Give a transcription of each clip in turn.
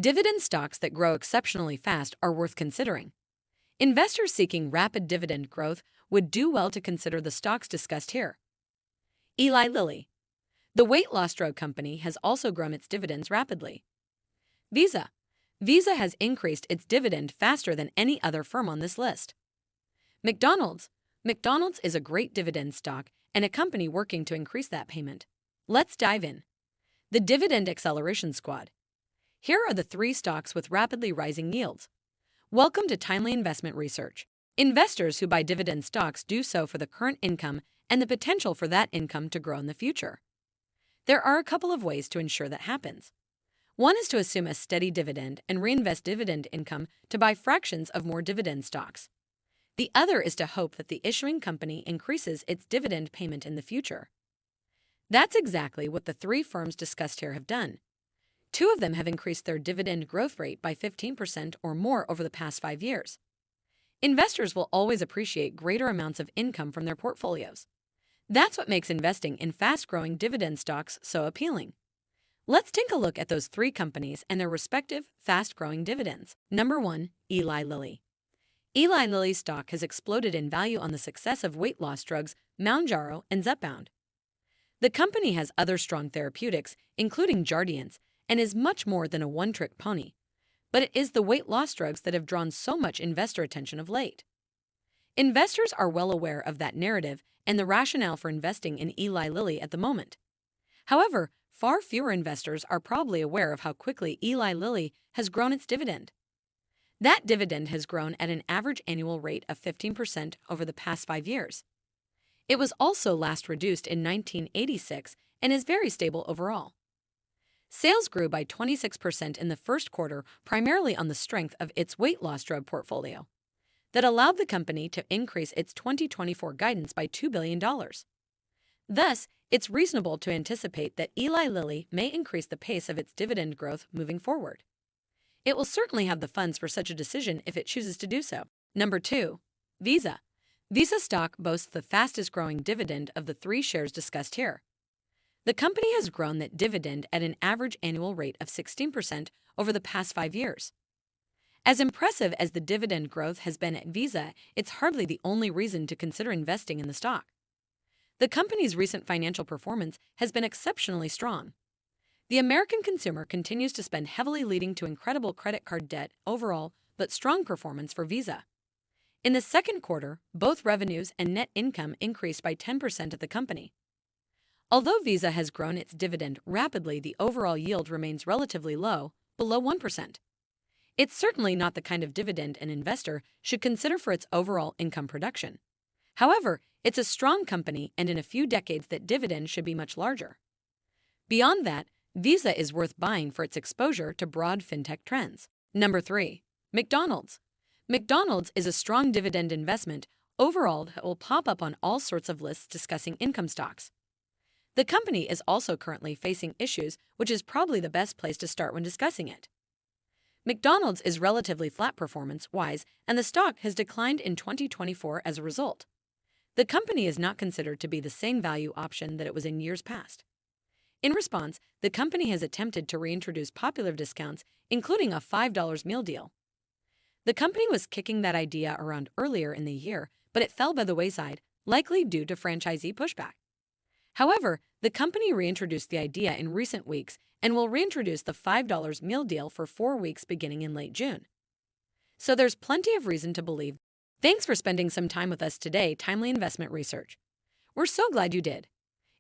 Dividend stocks that grow exceptionally fast are worth considering. Investors seeking rapid dividend growth would do well to consider the stocks discussed here. Eli Lilly. The weight loss drug company has also grown its dividends rapidly. Visa. Visa has increased its dividend faster than any other firm on this list. McDonald's. McDonald's is a great dividend stock and a company working to increase that payment. Let's dive in. The Dividend Acceleration Squad. Here are the 3 stocks with rapidly rising yields. Welcome to Timely Investment Research. Investors who buy dividend stocks do so for the current income and the potential for that income to grow in the future. There are a couple of ways to ensure that happens. One is to assume a steady dividend and reinvest dividend income to buy fractions of more dividend stocks. The other is to hope that the issuing company increases its dividend payment in the future. That's exactly what the 3 firms discussed here have done. 2 of them have increased their dividend growth rate by 15% or more over the past 5 years. Investors will always appreciate greater amounts of income from their portfolios. That's what makes investing in fast-growing dividend stocks so appealing. Let's take a look at those 3 companies and their respective fast-growing dividends. Number 1, Eli Lilly. Eli Lilly's stock has exploded in value on the success of weight loss drugs Mounjaro and Zepbound. The company has other strong therapeutics, including Jardiance, and is much more than a one-trick pony. But it is the weight loss drugs that have drawn so much investor attention of late. Investors are well aware of that narrative and the rationale for investing in Eli Lilly at the moment. However, far fewer investors are probably aware of how quickly Eli Lilly has grown its dividend. That dividend has grown at an average annual rate of 15% over the past 5 years. It was also last reduced in 1986 and is very stable overall. Sales grew by 26% in the first quarter, primarily on the strength of its weight loss drug portfolio. That allowed the company to increase its 2024 guidance by $2 billion. Thus, it's reasonable to anticipate that Eli Lilly may increase the pace of its dividend growth moving forward. It will certainly have the funds for such a decision if it chooses to do so. Number 2, Visa. Visa stock boasts the fastest-growing dividend of the 3 shares discussed here. The company has grown that dividend at an average annual rate of 16% over the past 5 years. As impressive as the dividend growth has been at Visa, it's hardly the only reason to consider investing in the stock. The company's recent financial performance has been exceptionally strong. The American consumer continues to spend heavily, leading to incredible credit card debt overall, but strong performance for Visa. In the second quarter, both revenues and net income increased by 10% at the company. Although Visa has grown its dividend rapidly, the overall yield remains relatively low, below 1%. It's certainly not the kind of dividend an investor should consider for its overall income production. However, it's a strong company, and in a few decades that dividend should be much larger. Beyond that, Visa is worth buying for its exposure to broad fintech trends. Number 3, McDonald's. McDonald's is a strong dividend investment overall that will pop up on all sorts of lists discussing income stocks. The company is also currently facing issues, which is probably the best place to start when discussing it. McDonald's is relatively flat performance-wise, and the stock has declined in 2024 as a result. The company is not considered to be the same value option that it was in years past. In response, the company has attempted to reintroduce popular discounts, including a $5 meal deal. The company was kicking that idea around earlier in the year, but it fell by the wayside, likely due to franchisee pushback. However, the company reintroduced the idea in recent weeks and will reintroduce the $5 meal deal for 4 weeks beginning in late June. So there's plenty of reason to believe. Thanks for spending some time with us today, Timely Investment Research. We're so glad you did.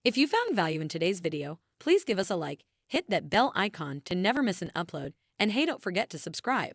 If you found value in today's video, please give us a like, hit that bell icon to never miss an upload, and hey, don't forget to subscribe.